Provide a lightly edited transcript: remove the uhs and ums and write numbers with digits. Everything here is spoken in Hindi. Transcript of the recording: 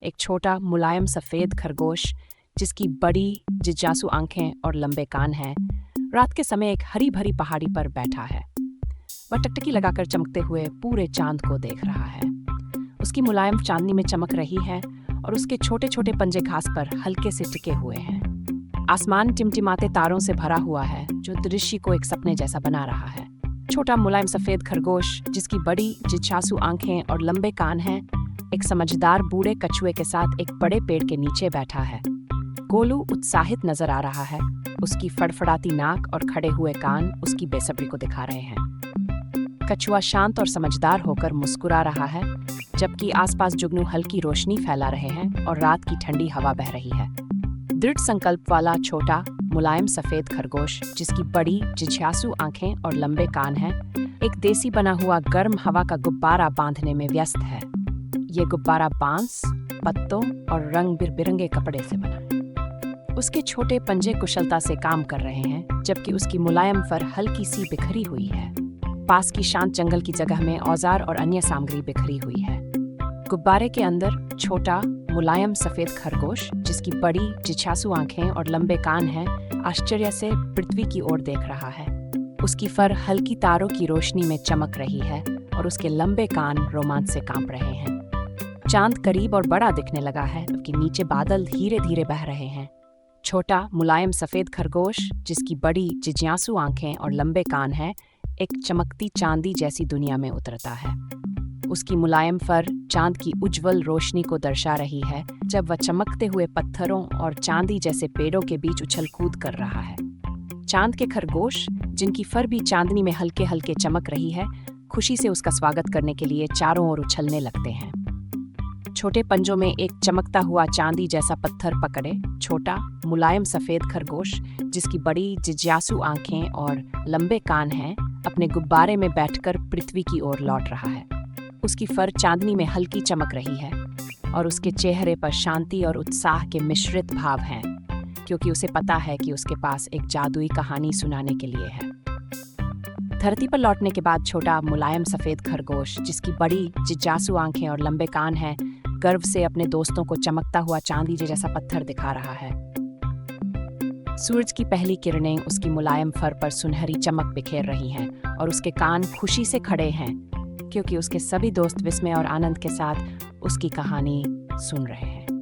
एक छोटा मुलायम सफेद खरगोश जिसकी बड़ी जिज्ञासु आंखें और लंबे कान हैं, रात के समय एक हरी भरी पहाड़ी पर बैठा है। वह टकटकी लगाकर चमकते हुए पूरे चांद को देख रहा है। उसकी मुलायम चांदनी में चमक रही है और उसके छोटे छोटे पंजे घास पर हल्के से टिके हुए हैं। आसमान टिमटिमाते तारों से भरा हुआ है जो दृश्य को एक सपने जैसा बना रहा है। छोटा मुलायम सफेद खरगोश जिसकी बड़ी जिज्ञासु आंखें और लंबे कान हैं, एक समझदार बूढ़े कछुए के साथ एक बड़े पेड़ के नीचे बैठा है। गोलू उत्साहित नजर आ रहा है। उसकी फड़फड़ाती नाक और खड़े हुए कान उसकी बेसब्री को दिखा रहे हैं। कछुआ शांत और समझदार होकर मुस्कुरा रहा है, जबकि आसपास जुगनू हल्की रोशनी फैला रहे हैं और रात की ठंडी हवा बह रही है। दृढ़ संकल्प वाला छोटा मुलायम सफेद खरगोश जिसकी बड़ी जिज्ञासु आंखें और लंबे कान हैं, एक देसी बना हुआ गर्म हवा का गुब्बारा बांधने में व्यस्त है। ये गुब्बारा बांस, पत्तों और रंग बिरंगे कपड़े से बना है। उसके छोटे पंजे कुशलता से काम कर रहे हैं, जबकि उसकी मुलायम फर हल्की सी बिखरी हुई है। पास की शांत जंगल की जगह में औजार और अन्य सामग्री बिखरी हुई है। गुब्बारे के अंदर छोटा मुलायम सफेद खरगोश जिसकी बड़ी जिज्ञासु आंखें और लंबे कान हैं, आश्चर्य से पृथ्वी की ओर देख रहा है। उसकी फर हल्की तारों की रोशनी में चमक रही है और उसके लंबे कान रोमांच से कांप रहे हैं। चांद करीब और बड़ा दिखने लगा है, जबकि नीचे बादल धीरे धीरे बह रहे हैं। छोटा मुलायम सफेद खरगोश जिसकी बड़ी जिज्ञासु आंखें और लंबे कान हैं, एक चमकती चांदी जैसी दुनिया में उतरता है। उसकी मुलायम फर चांद की उज्जवल रोशनी को दर्शा रही है जब वह चमकते हुए पत्थरों और चांदी जैसे पेड़ों के बीच उछल कूद कर रहा है। चांद के खरगोश जिनकी फर भी चांदनी में हल्के हल्के चमक रही है, खुशी से उसका स्वागत करने के लिए चारों ओर उछलने लगते हैं। छोटे पंजों में एक चमकता हुआ चांदी जैसा पत्थर पकड़े छोटा मुलायम सफेद खरगोश जिसकी बड़ी जिज्ञासु आंखें और लंबे कान हैं, अपने गुब्बारे में बैठकर पृथ्वी की ओर लौट रहा है। उसकी फर चांदनी में हल्की चमक रही है और उसके चेहरे पर शांति और उत्साह के मिश्रित भाव हैं, क्योंकि उसे पता है कि उसके पास एक जादुई कहानी सुनाने के लिए है। धरती पर लौटने के बाद छोटा मुलायम सफेद खरगोश जिसकी बड़ी जिज्ञासु आंखें और लंबे कान हैं, गर्व से अपने दोस्तों को चमकता हुआ चांदी जैसा पत्थर दिखा रहा है। सूरज की पहली किरणें उसकी मुलायम फर पर सुनहरी चमक बिखेर रही हैं और उसके कान खुशी से खड़े हैं, क्योंकि उसके सभी दोस्त विस्मय और आनंद के साथ उसकी कहानी सुन रहे हैं।